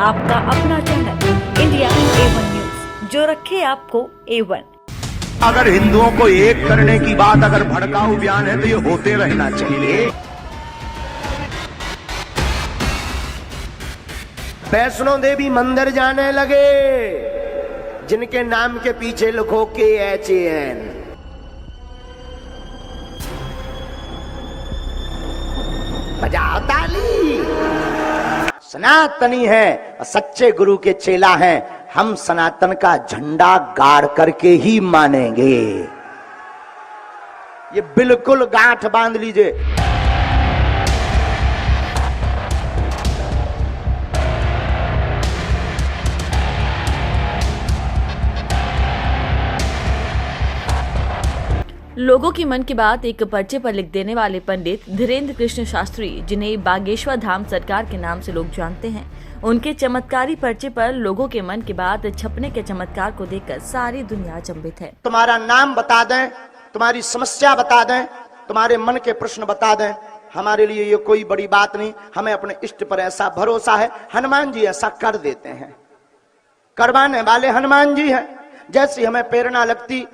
आपका अपना channel India A1 news, जो रखे आपको A1। अगर हिंदुओं को एक करने की बात अगर भड़काऊ बयान है तो ये होते रहना चाहिए। वैष्णो देवी मंदिर जाने लगे, जिनके नाम के पीछे लिखो KHAN। बजाओ ताली। सनातनी है, सच्चे गुरु के चेला हैं, हम सनातन का झंडा गाड़ करके ही मानेंगे। ये बिल्कुल गांठ बांध लीजिए। लोगों की मन की बात एक पर्चे पर लिख देने वाले पंडित धीरेन्द्र कृष्ण शास्त्री, जिन्हें बागेश्वर धाम सरकार के नाम से लोग जानते हैं, उनके चमत्कारी पर्चे पर लोगों के मन की बात छपने के चमत्कार को देखकर सारी दुनिया अचंभित है। तुम्हारा नाम बता दें, तुम्हारी समस्या बता दें, तुम्हारे मन के प्रश्न बता दें, हमारे लिए ये कोई बड़ी बात नहीं। हमें अपने इष्ट पर ऐसा भरोसा है, हनुमान जी ऐसा कर देते हैं। करवाने वाले हनुमान जी हैं। जैसी हमें प्रेरणा लगती,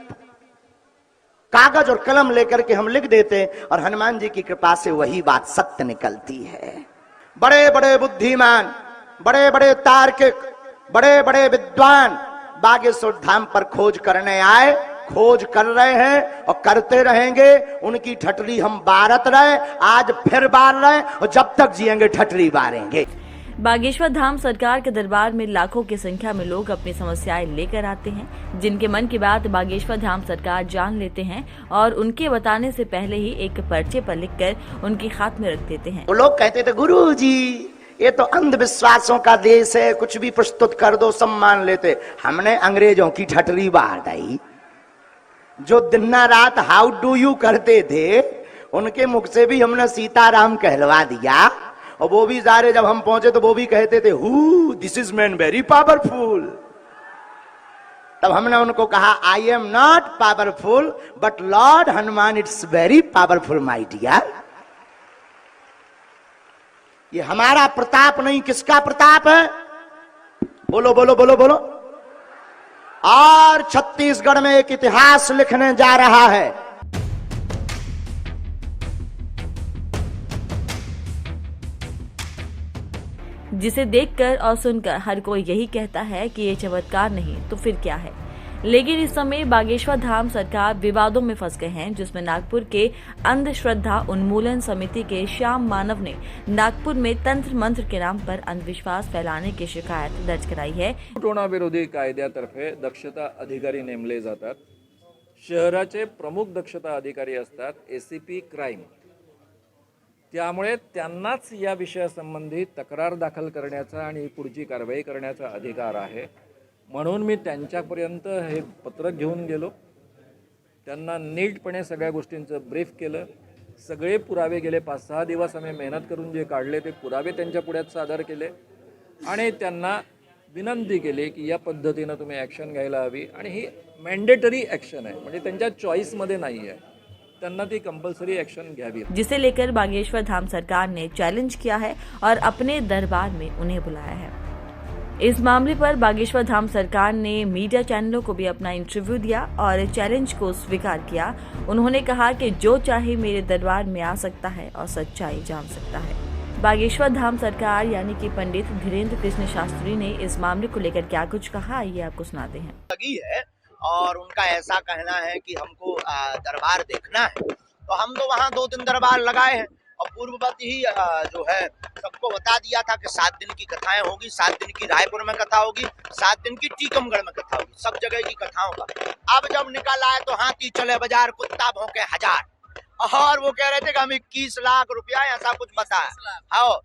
कागज और कलम लेकर के हम लिख देते और हनुमान जी की कृपा से वही बात सत्य निकलती है। बड़े बड़े बुद्धिमान, बड़े बड़े तार्किक, बड़े बड़े विद्वान बागेश्वर धाम पर खोज करने आए, खोज कर रहे हैं और करते रहेंगे। उनकी ठटरी हम बारत रहे, आज फिर बार रहे और जब तक जिएंगे ठटरी बारेंगे। बागेश्वर धाम सरकार के दरबार में लाखों की संख्या में लोग अपनी समस्याएं लेकर आते हैं, जिनके मन की बात बागेश्वर धाम सरकार जान लेते हैं और उनके बताने से पहले ही एक पर्चे पर लिखकर उनकी खात में रख देते हैं। वो लोग कहते थे, गुरु जी ये तो अंधविश्वासों का देश है, कुछ भी प्रस्तुत कर दो सब मान लेते। हमने अंग्रेजों की ठटरी बार दी, जो दिन रात हाउ डू यू करते थे, उनके मुख से भी हमने सीताराम कहलवा दिया। और वो भी सारे जब हम पहुंचे तो वो भी कहते थे, who this is man very powerful. तब हमने उनको कहा, I am not powerful but lord Hanuman it's very powerful my dear. ये हमारा प्रताप नहीं, किसका प्रताप है? बोलो बोलो बोलो बोलो। और छत्तीसगढ़ में एक इतिहास लिखने जा रहा है। जिसे देखकर और सुनकर हर कोई यही कहता है कि ये चमत्कार नहीं तो फिर क्या है। लेकिन इस समय बागेश्वर धाम सरकार विवादों में फंस गए हैं, जिसमें नागपुर के अंधश्रद्धा उन्मूलन समिति के श्याम मानव ने नागपुर में तंत्र मंत्र के नाम पर अंधविश्वास फैलाने की शिकायत दर्ज कराई है। टोणा विरोधी कायद्यातर्फे दक्षता अधिकारी नेमले जातात। शहराचे प्रमुख दक्षता अधिकारी असतात ACP क्राईम। त्यामुळे त्यांनाच या विषयासंबंधी तक्रार दाखल करण्याचा आणि पुढची कारवाई करण्याचा अधिकार आहे। म्हणून मी त्यांच्यापर्यंत हे पत्र घेऊन गेलो, त्यांना नीटपणे सगळ्या गोष्टींचं ब्रीफ केलं। सगळे पुरावे गेले 5-6 दिवस आम्ही मेहनत करून जे काढले ते पुरावे त्यांच्या पुढे सादर केले आणि त्यांना विनंती केली की या पद्धतीनं तुम्ही ॲक्शन घ्यायला हवी आणि ही मॅन्डेटरी ॲक्शन आहे, म्हणजे त्यांच्या चॉईसमध्ये नाही आहे, त्यांना ती कंपल्सरी एक्शन घ्यावी। जिसे लेकर बागेश्वर धाम सरकार ने चैलेंज किया है और अपने दरबार में उन्हें बुलाया है। इस मामले पर बागेश्वर धाम सरकार ने मीडिया चैनलों को भी अपना इंटरव्यू दिया और चैलेंज को स्वीकार किया। उन्होंने कहा कि जो चाहे मेरे दरबार में आ सकता है और सच्चाई जान सकता है। बागेश्वर धाम सरकार यानी कि पंडित धीरेन्द्र कृष्ण शास्त्री ने इस मामले को लेकर क्या कुछ कहा, ये आपको सुनाते हैं। लगी है और उनका ऐसा कहना है कि हमको दरबार देखना है, तो हम तो वहाँ 2 दिन दरबार लगाए हैं और पूर्ववत ही जो है सबको बता दिया था कि 7 दिन की कथाएं होगी, 7 दिन की रायपुर में कथा होगी, 7 दिन की टीकमगढ़ में कथा होगी, सब जगह की कथाओं का। अब जब निकल आए तो हाथी चले बाजार, कुत्ता भौंके हजार, और वो कह रहे थे कि हम 21 लाख रुपया ऐसा कुछ बताया। हाँ,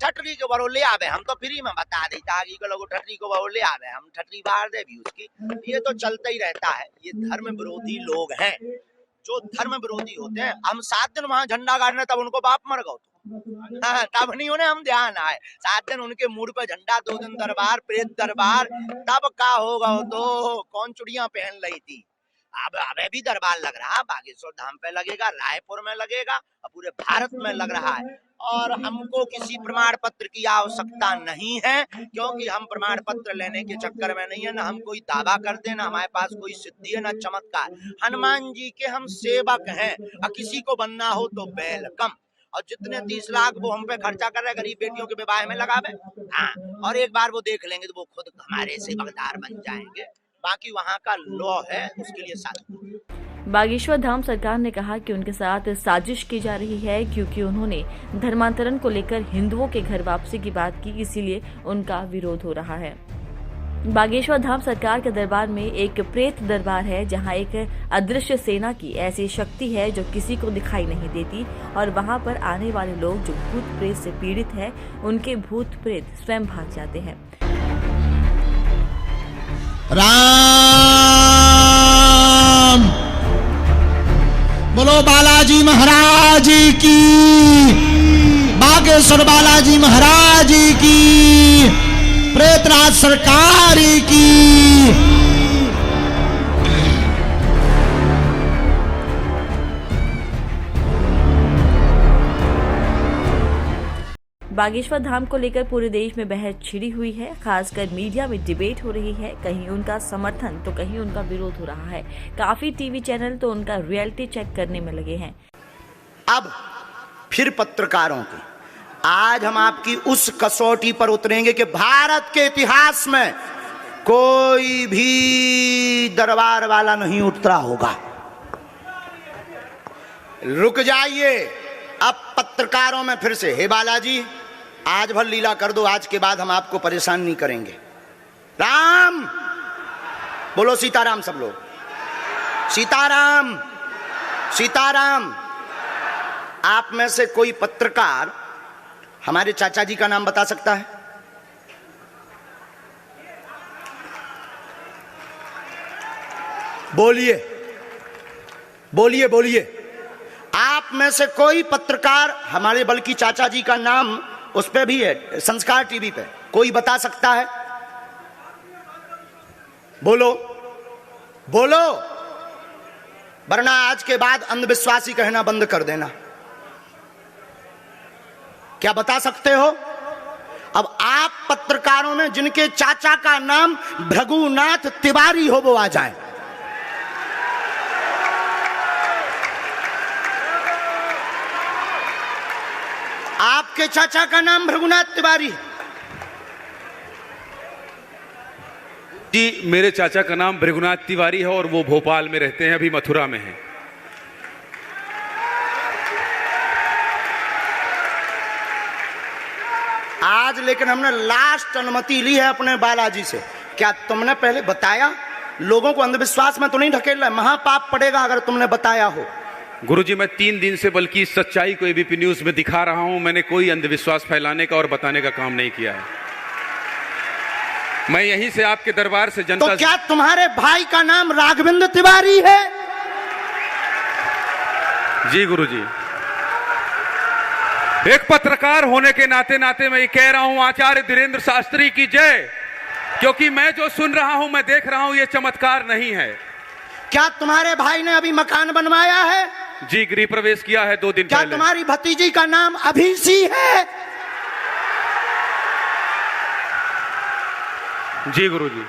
ठटरी के बरो ले आवे, हम तो फ्री में बता देता आगे के लोग ठटरी को बरो ले आवे, हम ठटरी बाहर दे भी उसकी। ये तो चलता ही रहता है। ये धर्म विरोधी लोग हैं, जो धर्म विरोधी होते हैं। हम 7 दिन वहां झंडा गाड़ने, तब उनको बाप मर गए, हाँ, तब नहीं उन्हें हम ध्यान आए। 7 दिन उनके मूड पे झंडा, 2 दिन दरबार, प्रेत दरबार, तब का होगा तो कौन चुड़ियां पहन रही थी। अब अभी भी दरबार लग रहा, बागेश्वर धाम पे लगेगा, रायपुर में लगेगा और पूरे भारत में लग रहा है। और हमको किसी प्रमाण पत्र की आवश्यकता नहीं है, क्योंकि हम प्रमाण पत्र लेने के चक्कर में नहीं है। ना हम कोई दावा करते, ना हमारे पास कोई सिद्धि है, ना चमत्कार। हनुमान जी के हम सेवक हैं, और किसी को बनना हो तो वेलकम। और जितने 30 लाख वो हम पे खर्चा कर रहे हैं गरीब बेटियों के विवाह में लगावे, हाँ, और एक बार वो देख लेंगे तो वो खुद हमारे सेवकदार बन जाएंगे। बाकी वहाँ का लॉ है, उसके लिए साथ। बागेश्वर धाम सरकार ने कहा कि उनके साथ साजिश की जा रही है, क्योंकि उन्होंने धर्मांतरण को लेकर हिंदुओं के घर वापसी की बात की, इसीलिए उनका विरोध हो रहा है। बागेश्वर धाम सरकार के दरबार में एक प्रेत दरबार है, जहां एक अदृश्य सेना की ऐसी शक्ति है जो किसी को दिखाई नहीं देती, और वहां पर आने वाले लोग जो भूत प्रेत से पीड़ित हैं, उनके भूत प्रेत स्वयं भाग जाते हैं। राम बोलो बालाजी महाराज की, बागेश्वर बालाजी महाराज की, प्रेतराज सरकार की। बागेश्वर धाम को लेकर पूरे देश में बहस छिड़ी हुई है, खासकर मीडिया में डिबेट हो रही है। कहीं उनका समर्थन तो कहीं उनका विरोध हो रहा है। काफी टीवी चैनल तो उनका रियलिटी चेक करने में लगे हैं। अब फिर पत्रकारों की आज हम आपकी उस कसौटी पर उतरेंगे कि भारत के इतिहास में कोई भी दरबार वाला नहीं उतरा होगा। रुक जाइए, अब पत्रकारों में फिर से, हे बालाजी आज भर लीला कर दो, आज के बाद हम आपको परेशान नहीं करेंगे। राम बोलो, सीताराम सब लोग, सीताराम सीताराम। आप में से कोई पत्रकार हमारे चाचा जी का नाम बता सकता है? बोलिए बोलिए बोलिए। आप में से कोई पत्रकार हमारे बल्कि चाचा जी का नाम उस पे भी है, संस्कार टीवी पे, कोई बता सकता है? बोलो बोलो, वरना आज के बाद अंधविश्वासी कहना बंद कर देना। क्या बता सकते हो? अब आप पत्रकारों में जिनके चाचा का नाम भृगुनाथ तिवारी हो वो आ जाए। आपके चाचा का नाम भृगुनाथ तिवारी? जी, मेरे चाचा का नाम भृगुनाथ तिवारी है और वो भोपाल में रहते हैं, अभी मथुरा में हैं। आज लेकिन हमने लास्ट अनुमति ली है अपने बालाजी से। क्या तुमने पहले बताया? लोगों को अंधविश्वास में तो नहीं ढकेल रहा, महापाप पड़ेगा अगर तुमने बताया हो। गुरुजी, मैं 3 दिन से बल्कि सच्चाई को एबीपी न्यूज में दिखा रहा हूं। मैंने कोई अंधविश्वास फैलाने का और बताने का काम नहीं किया है। मैं यहीं से आपके दरबार से जनता। तो क्या तुम्हारे भाई का नाम राघवेंद्र तिवारी है? जी गुरुजी, एक पत्रकार होने के नाते नाते मैं ये कह रहा हूं, आचार्य धीरेन्द्र शास्त्री की जय, क्योंकि मैं जो सुन रहा हूं, मैं देख रहा हूं, ये चमत्कार नहीं है। क्या तुम्हारे भाई ने अभी मकान बनवाया है? जी, गृह प्रवेश किया है 2 दिन क्या पहले। तुम्हारी भतीजी का नाम अभिषी है? जी गुरुजी।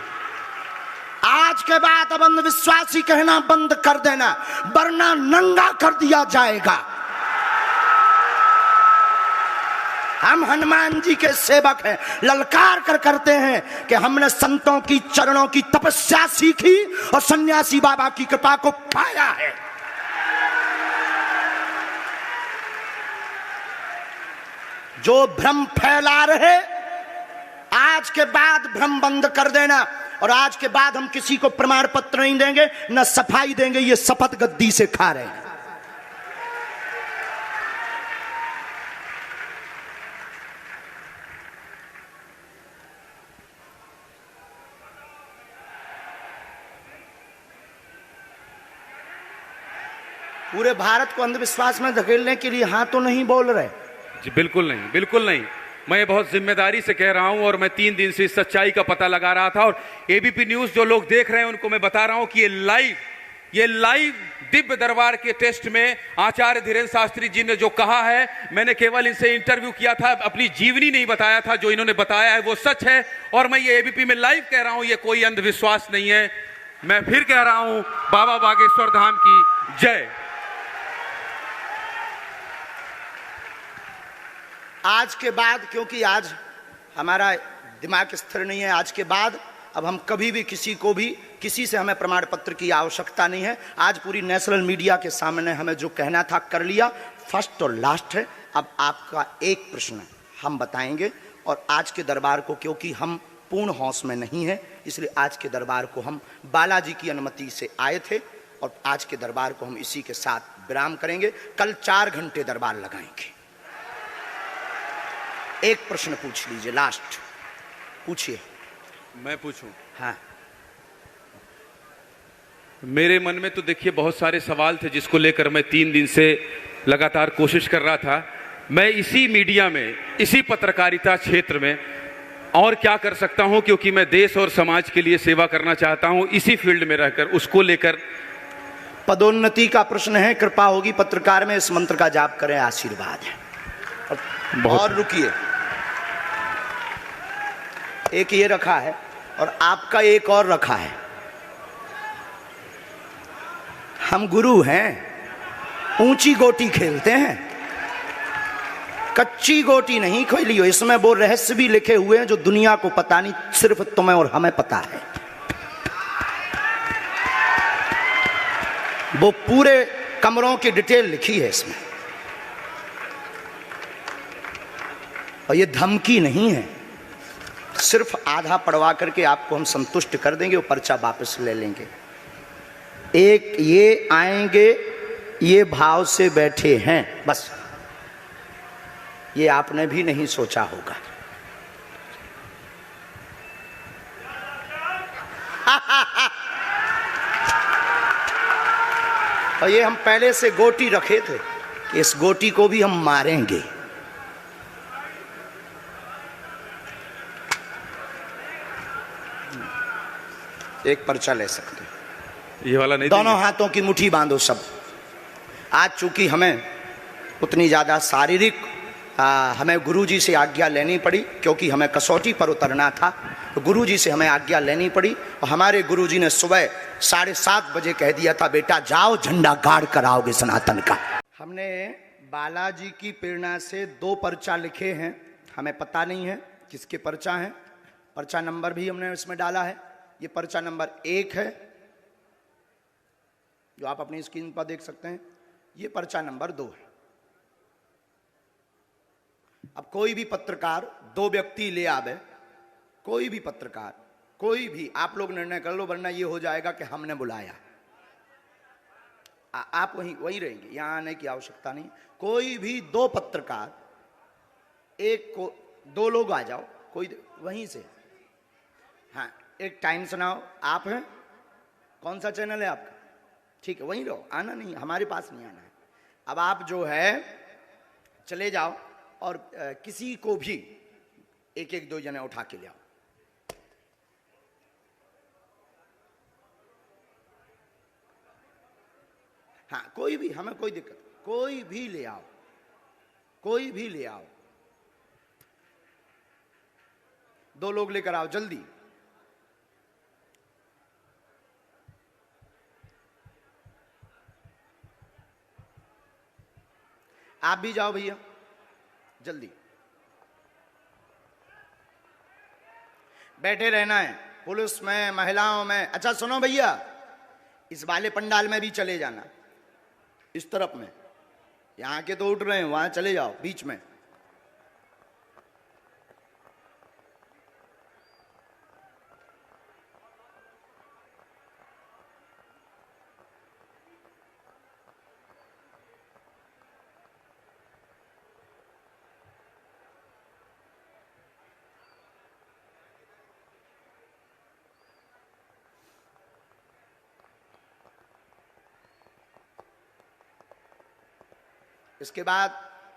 आज के बाद अब अंधविश्वासी कहना बंद कर देना, वरना नंगा कर दिया जाएगा। हम हनुमान जी के सेवक हैं, ललकार कर करते हैं कि हमने संतों की चरणों की तपस्या सीखी और सन्यासी बाबा की कृपा को पाया है। जो भ्रम फैला रहे, आज के बाद भ्रम बंद कर देना। और आज के बाद हम किसी को प्रमाण पत्र नहीं देंगे, न सफाई देंगे, ये शपथ गद्दी से खा रहे हैं। पूरे भारत को अंधविश्वास में धकेलने के लिए हाँ तो नहीं बोल रहे? जी बिल्कुल नहीं, बिल्कुल नहीं। मैं बहुत जिम्मेदारी से कह रहा हूं और मैं 3 दिन से इस सच्चाई का पता लगा रहा था। और एबीपी न्यूज जो लोग देख रहे हैं उनको मैं बता रहा हूं कि ये लाइव ये लाइव दिव्य दरबार के टेस्ट में आचार्य धीरेन्द्र शास्त्री जी ने जो कहा है, मैंने केवल इनसे इंटरव्यू किया था, अपनी जीवनी नहीं बताया था। जो इन्होंने बताया है वो सच है और मैं ये एबीपी में लाइव कह रहा हूं, ये कोई अंधविश्वास नहीं है। मैं फिर कह रहा हूं, बाबा बागेश्वर धाम की जय। आज के बाद, क्योंकि आज हमारा दिमाग स्थिर नहीं है, आज के बाद अब हम कभी भी किसी से हमें प्रमाण पत्र की आवश्यकता नहीं है। आज पूरी नेशनल मीडिया के सामने हमें जो कहना था कर लिया, फर्स्ट और लास्ट है। अब आपका एक प्रश्न हम बताएंगे और आज के दरबार को, क्योंकि हम पूर्ण होश में नहीं है, इसलिए आज के दरबार को हम बालाजी की अनुमति से आए थे और आज के दरबार को हम इसी के साथ विराम करेंगे। कल 4 घंटे दरबार लगाएंगे। एक प्रश्न पूछ लीजिए, लास्ट पूछिए। मैं पूछूं? हाँ। मेरे मन में तो देखिए बहुत सारे सवाल थे जिसको लेकर मैं 3 दिन से लगातार कोशिश कर रहा था। मैं इसी मीडिया में, इसी पत्रकारिता क्षेत्र में और क्या कर सकता हूं, क्योंकि मैं देश और समाज के लिए सेवा करना चाहता हूं इसी फील्ड में रहकर, उसको लेकर। पदोन्नति का प्रश्न है, कृपा होगी पत्रकार में इस मंत्र का जाप करें, आशीर्वाद है। और रुकिए, एक ये रखा है और आपका एक और रखा है। हम गुरु हैं, ऊंची गोटी खेलते हैं, कच्ची गोटी नहीं खेली हो। इसमें वो रहस्य भी लिखे हुए हैं जो दुनिया को पता नहीं, सिर्फ तुम्हें और हमें पता है। वो पूरे कमरों की डिटेल लिखी है इसमें, और ये धमकी नहीं है। सिर्फ आधा पढ़वा करके आपको हम संतुष्ट कर देंगे, वो पर्चा वापस ले लेंगे। एक ये आएंगे, ये भाव से बैठे हैं, बस ये आपने भी नहीं सोचा होगा। और ये हम पहले से गोटी रखे थे कि इस गोटी को भी हम मारेंगे। एक पर्चा ले सकते हैं, ये वाला नहीं। दोनों हाथों की मुट्ठी बांधो सब। आज चूंकि हमें उतनी ज्यादा शारीरिक हमें गुरुजी से आज्ञा लेनी पड़ी, क्योंकि हमें कसौटी पर उतरना था, तो गुरुजी से हमें आज्ञा लेनी पड़ी। और हमारे गुरुजी ने सुबह 7:30 बजे कह दिया था, बेटा जाओ झंडा गाड़ कर आओगे सनातन का। हमने बालाजी की प्रेरणा से 2 पर्चा लिखे हैं, हमें पता नहीं है किसके पर्चा हैं। पर्चा नंबर भी हमने इसमें डाला है। ये पर्चा नंबर 1 है जो आप अपनी स्क्रीन पर देख सकते हैं। ये पर्चा नंबर 2 है। अब कोई भी पत्रकार 2 व्यक्ति ले आवे, कोई भी पत्रकार, कोई भी, आप लोग निर्णय कर लो, वरना ये हो जाएगा कि हमने बुलाया। आप वहीं रहेंगे, यहां आने की आवश्यकता नहीं। कोई भी 2 पत्रकार, एक को 2 लोग आ जाओ, कोई वहीं से। हाँ, एक टाइम सुनाओ। आप हैं, कौन सा चैनल है आपका? ठीक है, वहीं रहो, आना नहीं, हमारे पास नहीं आना है। अब आप जो है चले जाओ और किसी को भी 1-1 2 जने उठा के ले आओ। हाँ, कोई भी, हमें कोई दिक्कत, कोई भी ले आओ, कोई भी ले आओ। 2 लोग लेकर आओ जल्दी। आप भी जाओ भैया, जल्दी बैठे रहना है, पुलिस में, महिलाओं में। अच्छा सुनो भैया, इस वाले पंडाल में भी चले जाना, इस तरफ में। यहां के तो उठ रहे हैं, वहां चले जाओ बीच में। इसके बाद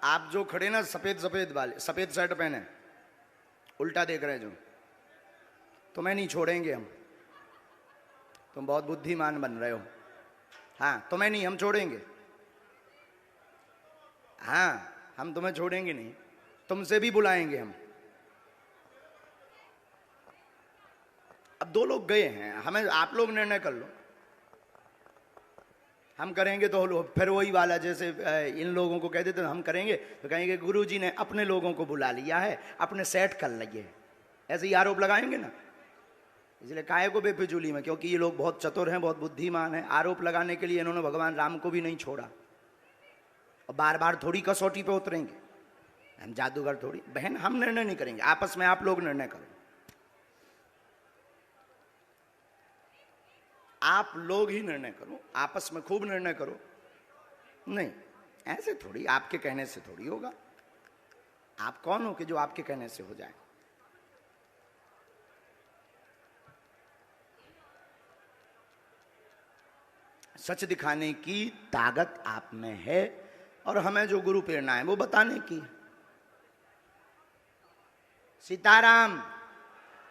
आप जो खड़े ना सफेद वाले, सफेद शर्ट पहने, उल्टा देख रहे जो, तुम्हें नहीं छोड़ेंगे हम। तुम बहुत बुद्धिमान बन रहे हो। हाँ, तुम्हें नहीं, हम छोड़ेंगे। हाँ, हम तुम्हें छोड़ेंगे नहीं, तुमसे भी बुलाएंगे हम। अब 2 लोग गए हैं, हमें आप लोग निर्णय कर लो। हम करेंगे तो फिर वही वाला, जैसे इन लोगों को कह देते हम करेंगे तो कहेंगे गुरुजी ने अपने लोगों को बुला लिया है, अपने सेट कर लिए, ऐसे ही आरोप लगाएंगे ना। इसलिए काहे को बेफिजूली में, क्योंकि ये लोग बहुत चतुर हैं, बहुत बुद्धिमान हैं। आरोप लगाने के लिए इन्होंने भगवान राम को भी नहीं छोड़ा, और बार बार थोड़ी कसौटी पे उतरेंगे। हम जादूगर थोड़ी। बहन, हम निर्णय नहीं करेंगे, आपस में आप लोग निर्णय करो। आप लोग ही निर्णय करो, आपस में खूब निर्णय करो। नहीं, ऐसे थोड़ी, आपके कहने से थोड़ी होगा। आप कौन हो कि जो आपके कहने से हो जाए? सच दिखाने की ताकत आप में है, और हमें जो गुरु प्रेरणा है वो बताने की। सीताराम।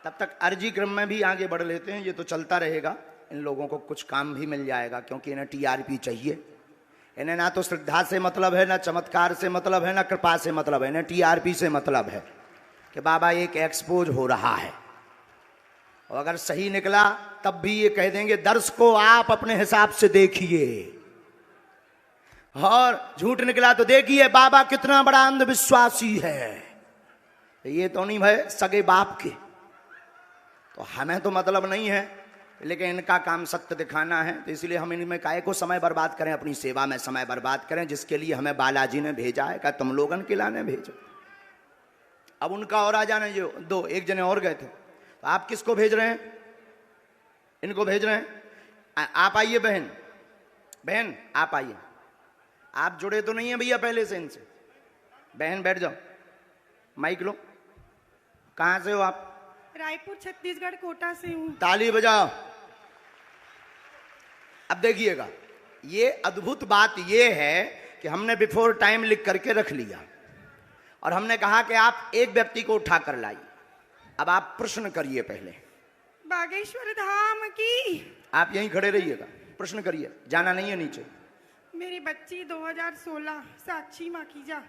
तब तक अर्जी क्रम में भी आगे बढ़ लेते हैं, ये तो चलता रहेगा। इन लोगों को कुछ काम भी मिल जाएगा, क्योंकि इन्हें टीआरपी चाहिए। इन्हें ना तो श्रद्धा से मतलब है, ना चमत्कार से मतलब है, ना कृपा से मतलब है, इन्हें टीआरपी से मतलब है कि बाबा एक एक्सपोज हो रहा है। और अगर सही निकला तब भी ये कह देंगे दर्श को आप अपने हिसाब से देखिए, और झूठ निकला तो देखिए बाबा कितना बड़ा अंधविश्वासी है। ये तो नहीं भाई सगे बाप के, तो हमें तो मतलब नहीं है, लेकिन इनका काम सत्य दिखाना है। तो इसलिए हम इनमें काहे को समय बर्बाद करें, अपनी सेवा में समय बर्बाद करें, जिसके लिए हमें बालाजी ने भेजा है। क्या तुम लोगन के लाने भेजो? अब उनका और आ जाने जो 2 एक जने और गए थे, तो आप किसको भेज रहे हैं? इनको भेज रहे हैं। आप आइए बहन, बहन आप आइए। आप जुड़े तो नहीं है भैया पहले से इनसे? बहन बैठ जाओ, माइक लो। कहां से हो आप? रायपुर छत्तीसगढ़ कोटा से हूँ। ताली बजाओ। अब देखिएगा, ये अद्भुत बात ये है कि हमने बिफोर टाइम लिख करके रख लिया, और हमने कहा कि आप एक व्यक्ति को उठा कर लाइए। अब आप प्रश्न करिए पहले। बागेश्वर धाम की। आप यहीं खड़े रहिएगा, प्रश्न करिए, जाना नहीं है नीचे। मेरी बच्ची 2016 साक्षी माखीजा,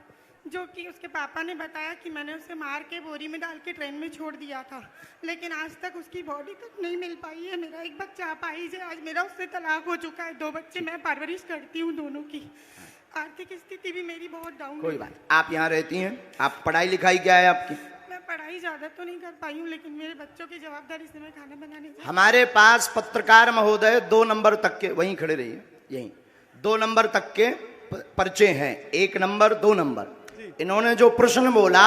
जो कि उसके पापा ने बताया कि मैंने उसे मार के बोरी में डाल के ट्रेन में छोड़ दिया था, लेकिन आज तक उसकी बॉडी तक नहीं मिल पाई है। मेरा एक बच्चा अपाहिज है, आज मेरा उससे तलाक हो चुका है। 2 बच्चे मैं परवरिश करती हूँ दोनों की। आर्थिक स्थिति भी मेरी बहुत डाउन है। कोई बात, आप यहाँ रहती हैं, आप पढ़ाई लिखाई क्या है आपकी? मैं पढ़ाई ज्यादा तो नहीं कर पाई हूँ, लेकिन मेरे बच्चों की जवाबदारी से मैं खाना बनाने जाती हूँ। हमारे पास पत्रकार महोदय 2 नंबर तक के, वहीं खड़े रहिए, यहीं 2 नंबर तक के पर्चे हैं, 1 नंबर 2 नंबर। इन्होंने जो प्रश्न बोला,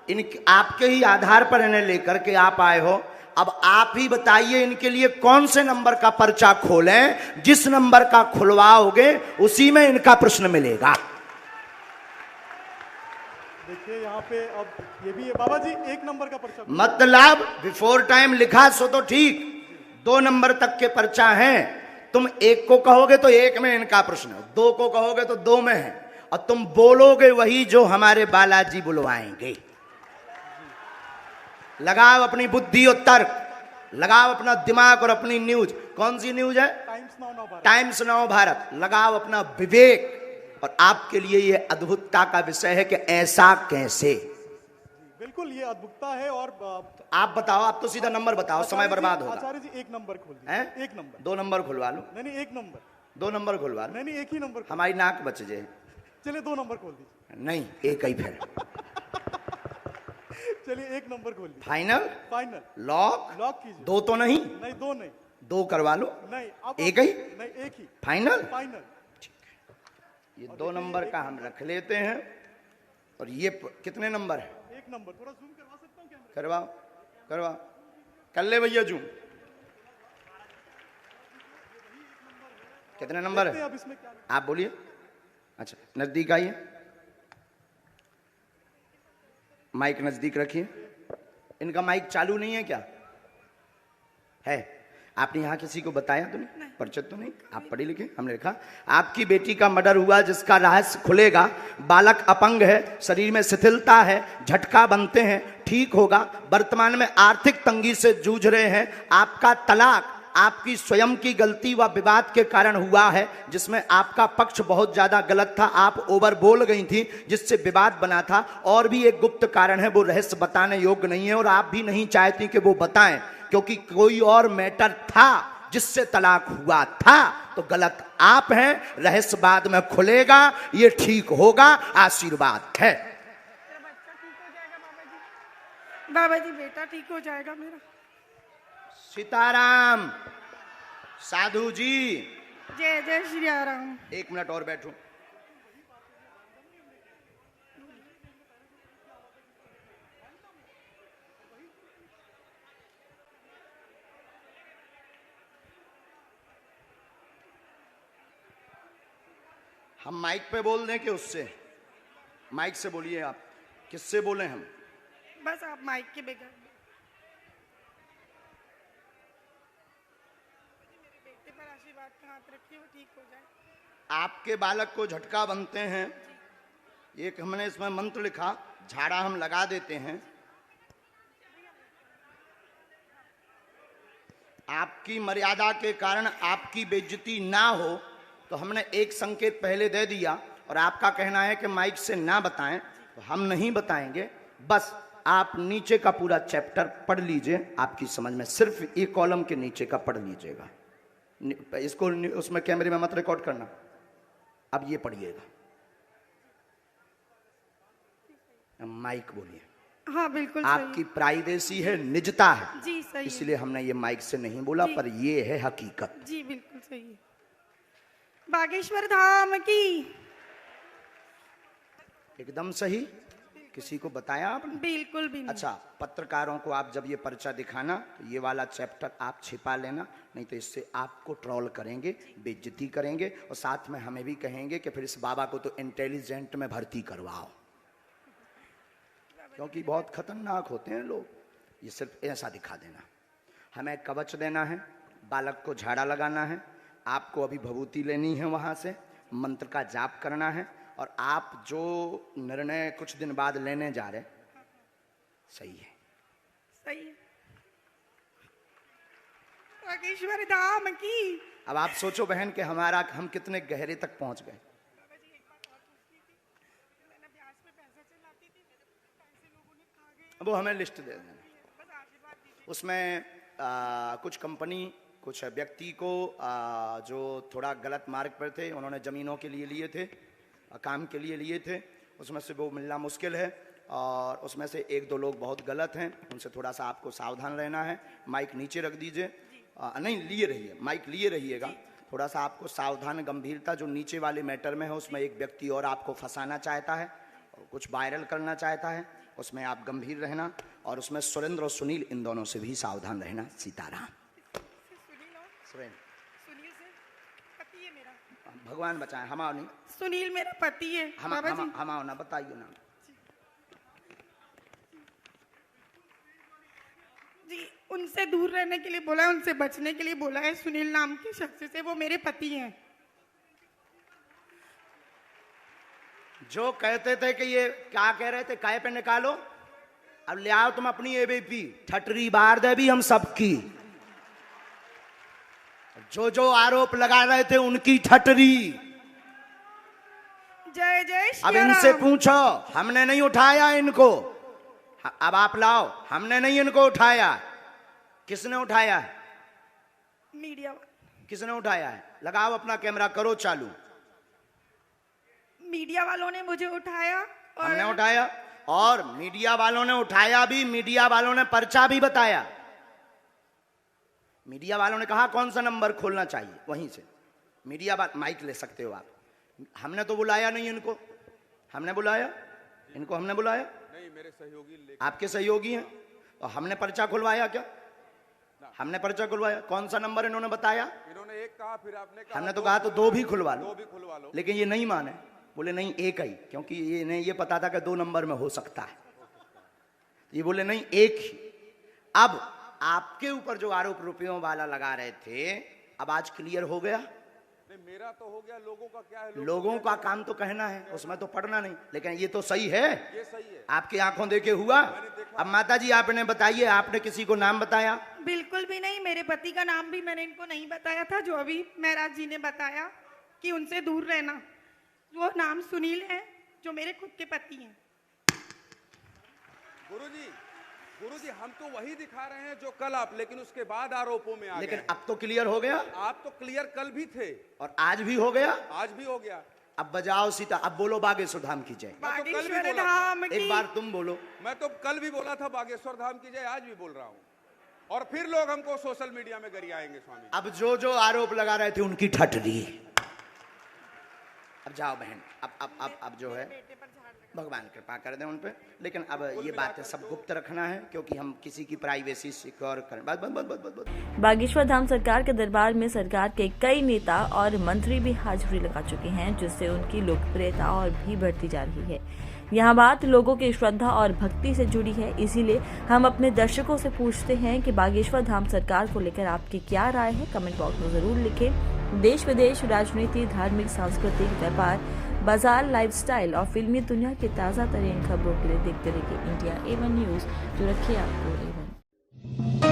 इन आपके ही आधार पर इन्हें लेकर के आप आए हो। अब आप ही बताइए इनके लिए कौन से नंबर का पर्चा खोलें? जिस नंबर का खुलवाओगे उसी में इनका प्रश्न मिलेगा। देखिए यहाँ पे अब ये भी है बाबा जी, 1 नंबर का पर्चा। मतलब बिफोर टाइम लिखा सो तो ठीक, 2 नंबर तक के पर्चा हैं। तुम 1 को कहोगे तो 1 में इनका प्रश्न, 2 को कहोगे तो 2 में है, और तुम बोलोगे वही जो हमारे बालाजी बुलवाएंगे। लगाओ अपनी बुद्धि और तर्क, लगाओ अपना दिमाग और अपनी न्यूज। कौन सी न्यूज है? Times now Bharat. लगाओ अपना विवेक, और आपके लिए यह अद्भुतता का विषय है कि ऐसा कैसे। बिल्कुल ये अद्भुतता है। और आप बताओ, आप तो सीधा नंबर बताओ, समय बर्बाद होगा। आचार्य जी 1 नंबर खोल दीजिए। 1 नंबर। 2 नंबर खुलवा लो। नहीं 1 नंबर। 2 नंबर खुलवा लो। नहीं 1 ही नंबर। हमारी नाक बच जाए। चलिए 2 नंबर खोल दीजिए। नहीं, 1 ही फिर। चलिए 1 नंबर खोल दीजिए। फाइनल? फाइनल। लॉक? लॉक कीजिए। 2 तो नहीं? नहीं 2 नहीं। 2 करवा लो। नहीं अब 1 ही? नहीं 1 ही। फाइनल? फाइनल। ये 2 नंबर का हम रख लेते हैं। और ये कितने नंबर है? 1 नंबर। थोड़ा जूम करवा सकता हूँ कैमरा? करवाओ, करवाओ, कर ले भैया जूम। कितने नंबर है? अब इसमें क्या? आप बोलिए। अच्छा, नजदीक आइए, माइक नजदीक रखिए। इनका माइक चालू नहीं है क्या? है? आपने यहाँ किसी को बताया तो नहीं? परिचित तो नहीं? आप पढ़े लिखे? हमने लिखा आपकी बेटी का मर्डर हुआ, जिसका रहस्य खुलेगा। बालक अपंग है, शरीर में शिथिलता है, झटका बनते हैं, ठीक होगा। वर्तमान में आर्थिक तंगी से जूझ रहे हैं। आपका तलाक आपकी स्वयं की गलती व विवाद के कारण हुआ है, जिसमें आपका पक्ष बहुत ज्यादा गलत था, आप ओवर बोल गई थी, जिससे विवाद बना था। और भी एक गुप्त कारण है, वो रहस्य बताने योग्य नहीं है और आप भी नहीं चाहती कि वो बताएं, क्योंकि कोई और मैटर था जिससे तलाक हुआ था। तो गलत आप हैं, रहस्य बाद में खुलेगा, ये ठीक होगा, आशीर्वाद है। बाबा जी बेटा ठीक हो जाएगा मेरा। सीताराम। साधु जी जय जय श्री राम। 1 मिनट और बैठो। हम माइक पे बोल दें कि उससे? माइक से बोलिए। आप किससे बोले? हम बस आप माइक के बगैर। मेरे बेटे पर आशीर्वाद का हाथ रखिए, वो ठीक हो जाए। आपके बालक को झटका बनते हैं, एक हमने इसमें मंत्र लिखा, झाड़ा हम लगा देते हैं। आपकी मर्यादा के कारण आपकी बेइज्जती ना हो, तो हमने एक संकेत पहले दे दिया और आपका कहना है कि माइक से ना बताएं, तो हम नहीं बताएंगे। बस आप नीचे का पूरा चैप्टर पढ़ लीजिए, आपकी समझ में सिर्फ एक कॉलम के नीचे का पढ़ लीजिएगा। इसको उसमें कैमरे में मत रिकॉर्ड करना। अब ये पढ़िएगा। माइक बोलिए। हाँ बिल्कुल आपकी प्राइवेसी है, निजता है, जी सही इसलिए हमने ये माइक से नहीं बोला, पर ये है हकीकत। जी बिल्कुल सही है। बागेश्वर धाम की। एकदम सही। किसी को बताया आपने? बिल्कुल भी नहीं। अच्छा, पत्रकारों को आप जब ये पर्चा दिखाना, तो ये वाला चैप्टर आप छिपा लेना, नहीं तो इससे आपको ट्रोल करेंगे, बेइज्जती करेंगे और साथ में हमें भी कहेंगे कि फिर इस बाबा को तो इंटेलिजेंट में भर्ती करवाओ, क्योंकि बहुत खतरनाक होते हैं लोग। ये सिर्फ ऐसा दिखा देना। हमें कवच देना है, बालक को झाड़ा लगाना है, आपको अभी भभूति लेनी है, वहाँ से मंत्र का जाप करना है, और आप जो निर्णय कुछ दिन बाद लेने जा रहे, सही है? सही है। बागेश्वर धाम की। अब आप सोचो बहन कि हम कितने गहरे तक पहुंच गए। वो हमें लिस्ट दे देना। उसमें कुछ कंपनी, कुछ व्यक्ति को जो थोड़ा गलत मार्ग पर थे, उन्होंने ज़मीनों के लिए लिए थे, काम के लिए लिए थे, उसमें से वो मिलना मुश्किल है। और उसमें से 1-2 लोग बहुत गलत हैं, उनसे थोड़ा सा आपको सावधान रहना है। माइक नीचे रख दीजिए। नहीं, लिए रहिए, माइक लिए रहिएगा। थोड़ा सा आपको सावधान, गंभीरता, जो नीचे वाले मैटर में है उसमें एक व्यक्ति और आपको फंसाना चाहता है और कुछ वायरल करना चाहता है, उसमें आप गंभीर रहना। और उसमें सुरेंद्र और सुनील, इन दोनों से भी सावधान रहना। सीताराम। सुनील से पति है मेरा। भगवान बचाए। हमाओ नहीं, सुनील मेरा पति है। हमाओ ना, बताइए ना जी। उनसे दूर रहने के लिए बोला है, उनसे बचने के लिए बोला है। सुनील नाम के शख्स से, वो मेरे पति हैं। जो कहते थे कि ये क्या कह रहे थे, काय पे निकालो, अब ले आओ तुम अपनी एबीपी, ठटरी बार दे भी हम सबकी। जो आरोप लगा रहे थे उनकी ठटरी। जय जय श्री अब राम। इनसे पूछो, हमने नहीं उठाया इनको। अब आप लाओ, हमने नहीं इनको उठाया। किसने उठाया है? मीडिया। किसने उठाया है? लगाओ अपना कैमरा, करो चालू। मीडिया वालों ने मुझे उठाया। और हमने उठाया, और मीडिया वालों ने उठाया भी, मीडिया वालों ने पर्चा भी बताया। मीडिया वालों ने कहा कौन सा नंबर खोलना चाहिए, वहीं से मीडिया वाले माइक ले सकते हो आप। हमने तो बुलाया नहीं इनको। हमने बुलाया इनको? हमने बुलाया नहीं, मेरे सहयोगी। आपके सहयोगी हैं। तो हमने पर्चा खुलवाया क्या? हमने पर्चा खुलवाया। कौन सा नंबर इन्होंने बताया? इन्होंने एक कहा, फिर आपने कहा। हमने तो कहा तो 2 भी खुलवा लो। 2 भी खुलवा लो। लेकिन ये नहीं माने, बोले नहीं 1 ही, क्योंकि ये नहीं, ये पता था कि 2 नंबर में हो सकता है। ये बोले नहीं 1 ही। अब आपके ऊपर जो आरोप रुपयों वाला लगा रहे थे, अब आज क्लियर हो गया। नहीं, मेरा तो हो गया, लोगों का क्या है? लोगों का काम तो कहना है, उसमें तो पढ़ना नहीं। लेकिन ये तो सही है, ये सही है। आपकी आंखों देखे हुआ। अब माता जी आपने बताइए, आपने किसी को नाम बताया? बिल्कुल भी नहीं। मेरे पति का नाम भी मैंने इनको नहीं बताया था, जो अभी महराज जी ने बताया कि उनसे दूर रहना। वो नाम सुनील है, जो मेरे खुद के पति हैं। गुरुजी हम तो वही दिखा रहे हैं जो कल आप, लेकिन उसके बाद आरोपों में आ गए। लेकिन अब तो क्लियर हो गया। आप तो क्लियर कल भी थे और आज भी हो गया। आज भी हो गया। अब बजाओ सीता, अब बोलो बागेश्वर धाम की जय। बागेश्वर धाम की। एक बार तुम बोलो। मैं तो कल भी बोला था बागेश्वर धाम की जय, आज भी बोल रहा हूँ। और फिर लोग हमको सोशल मीडिया में गरियाएंगे स्वामी। अब जो जो आरोप लगा रहे थे उनकी ठटरी। अब जाओ बहन, अब जो है भगवान कृपा कर दें उन पे। लेकिन अब ये बातें सब गुप्त रखना है, क्योंकि हम किसी की प्राइवेसी सिक्योर करें। बस। बागेश्वर धाम सरकार के दरबार में सरकार के कई नेता और मंत्री भी हाजिरी लगा चुके हैं, जिससे उनकी लोकप्रियता और भी बढ़ती जा रही है। यहाँ बात लोगों की श्रद्धा और भक्ति से जुड़ी है, इसीलिए हम अपने दर्शकों से पूछते हैं कि बागेश्वर धाम सरकार को लेकर आपकी क्या राय है। कमेंट बॉक्स में जरूर लिखें। देश विदेश, राजनीति, धार्मिक, सांस्कृतिक, व्यापार, बाजार, लाइफस्टाइल और फिल्मी दुनिया की ताज़ा तरीन खबरों के लिए देखते रहिए इंडिया A1 न्यूज़, जो रखिए आपको A1।